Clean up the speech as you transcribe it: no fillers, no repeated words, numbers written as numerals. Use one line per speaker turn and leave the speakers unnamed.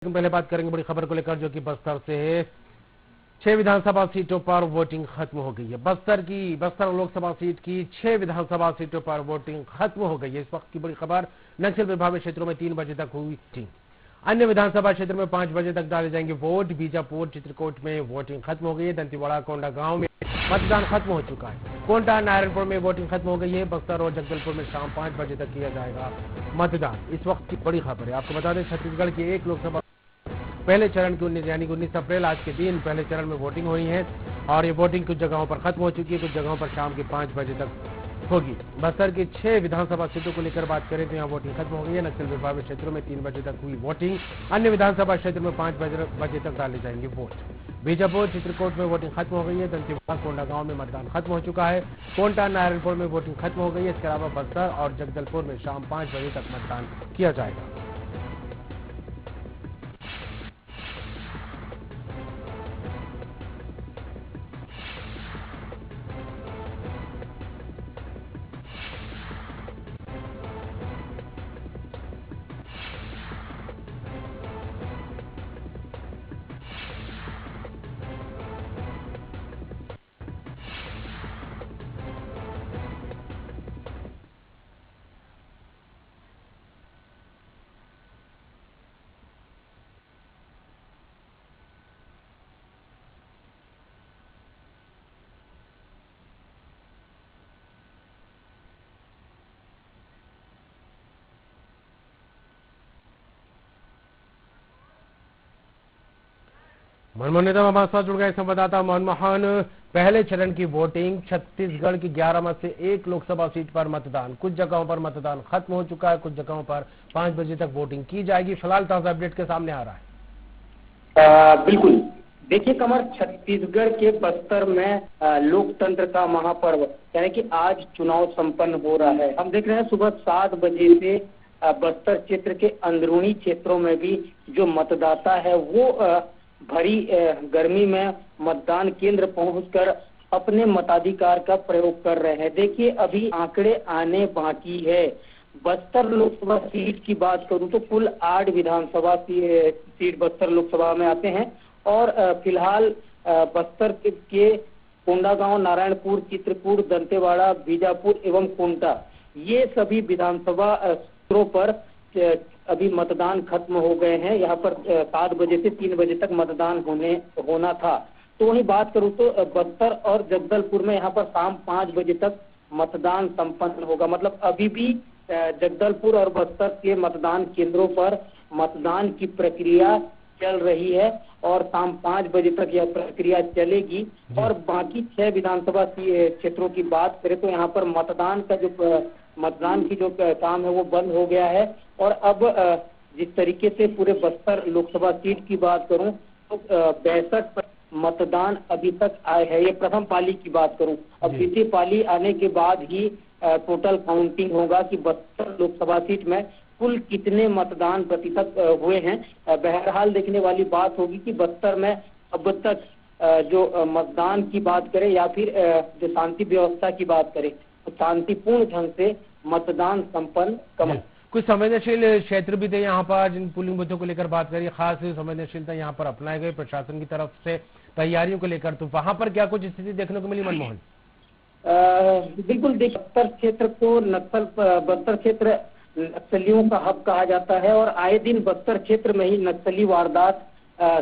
पहले बात करेंगे बड़ी खबर को लेकर जो कि बस्तर से है। 6 विधानसभा सीटों पर वोटिंग खत्म हो गई है। बस्तर लोकसभा सीट की 6 विधानसभा सीटों पर वोटिंग खत्म हो गई है। इस वक्त की बड़ी खबर, नक्सल प्रभावित क्षेत्रों में 3 बजे तक हुई थी। अन्य विधानसभा क्षेत्र में 5 बजे तक डाले जाएंगे वोट। बीजापुर, चित्रकूट में वोटिंग खत्म हो गई है। दंतेवाड़ा, कोंडा गांव में मतदान खत्म हो चुका है। कोंटा, नारायणपुर में वोटिंग खत्म हो गई है। बस्तर और जगदलपुर में शाम 5 बजे तक किया जाएगा मतदान। इस वक्त की बड़ी खबर है। आपको बता दें, छत्तीसगढ़ की एक लोकसभा पहले चरण की 19 अप्रैल आज के दिन पहले चरण में वोटिंग हुई है और ये वोटिंग कुछ जगहों पर खत्म हो चुकी है, कुछ जगहों पर शाम के 5 बजे तक होगी। बस्तर की 6 विधानसभा सीटों को लेकर बात करें तो यहाँ वोटिंग खत्म हो गई है। नक्सल प्रभावित क्षेत्रों में 3 बजे तक हुई वोटिंग। अन्य विधानसभा क्षेत्र में 5 बजे तक डाले जाएंगे वोट। बीजापुर, चित्रकूट में वोटिंग खत्म हो गई है। दंतेवाड़ा, कोंडा गांव में मतदान खत्म हो चुका है। कोंटा, नारायणपुर में वोटिंग खत्म हो गई है। इसके अलावा बस्तर और जगदलपुर में शाम 5 बजे तक मतदान किया जाएगा। मनमोहन नेता हमारे साथ जुड़ गए संवाददाता मनमोहन। पहले चरण की वोटिंग, छत्तीसगढ़ की 11 में से एक लोकसभा सीट पर मतदान, कुछ जगहों पर मतदान खत्म हो चुका है, कुछ जगहों पर 5 बजे तक वोटिंग की जाएगी। फिलहाल ताजा अपडेट के सामने आ रहा है।
बिल्कुल, देखिए कमर, छत्तीसगढ़ के बस्तर में लोकतंत्र का महापर्व यानी कि आज चुनाव संपन्न हो रहा है। हम देख रहे हैं सुबह 7 बजे से बस्तर क्षेत्र के अंदरूनी क्षेत्रों में भी जो मतदाता है वो भरी गर्मी में मतदान केंद्र पहुंचकर अपने मताधिकार का प्रयोग कर रहे हैं। देखिए अभी आंकड़े आने बाकी है। बस्तर लोकसभा सीट की बात करूं तो कुल 8 विधानसभा सीट बस्तर लोकसभा में आते हैं और फिलहाल बस्तर के कोंडागांव, नारायणपुर, चित्रकूट, दंतेवाड़ा, बीजापुर एवं कोंटा, ये सभी विधानसभा क्षेत्रों पर अभी मतदान खत्म हो गए हैं। यहाँ पर 7 बजे से 3 बजे तक मतदान होना था। तो वही बात करूं तो बस्तर और जगदलपुर में यहाँ पर शाम 5 बजे तक मतदान संपन्न होगा। मतलब अभी भी जगदलपुर और बस्तर के मतदान केंद्रों पर मतदान की प्रक्रिया चल रही है और शाम 5 बजे तक यह प्रक्रिया चलेगी। और बाकी 6 विधानसभा क्षेत्रों की बात करें तो यहाँ पर मतदान की जो काम है वो बंद हो गया है। और अब जिस तरीके से पूरे बस्तर लोकसभा सीट की बात करूं तो 62 मतदान अभी तक आए हैं। ये प्रथम पाली की बात करूं, अब द्वितीय पाली आने के बाद ही टोटल काउंटिंग होगा कि बस्तर लोकसभा सीट में कुल कितने मतदान प्रतिशत हुए हैं। बहरहाल देखने वाली बात होगी कि बस्तर में अब तक जो मतदान की बात करें या फिर जो शांति व्यवस्था की बात करें तो शांतिपूर्ण ढंग से मतदान संपन्न।
कुछ संवेदनशील क्षेत्र भी थे यहाँ पर, जिन पोलिंग बूथों को लेकर बात करिए, खास संवेदनशीलता यहाँ पर अपनाए गए प्रशासन की तरफ से तैयारियों को लेकर, तो वहां पर क्या कुछ स्थिति देखने को मिली मनमोहन?
बिल्कुल, बस्तर क्षेत्र को बस्तर क्षेत्र नक्सलियों का हब कहा जाता है और आए दिन बस्तर क्षेत्र में ही नक्सली वारदात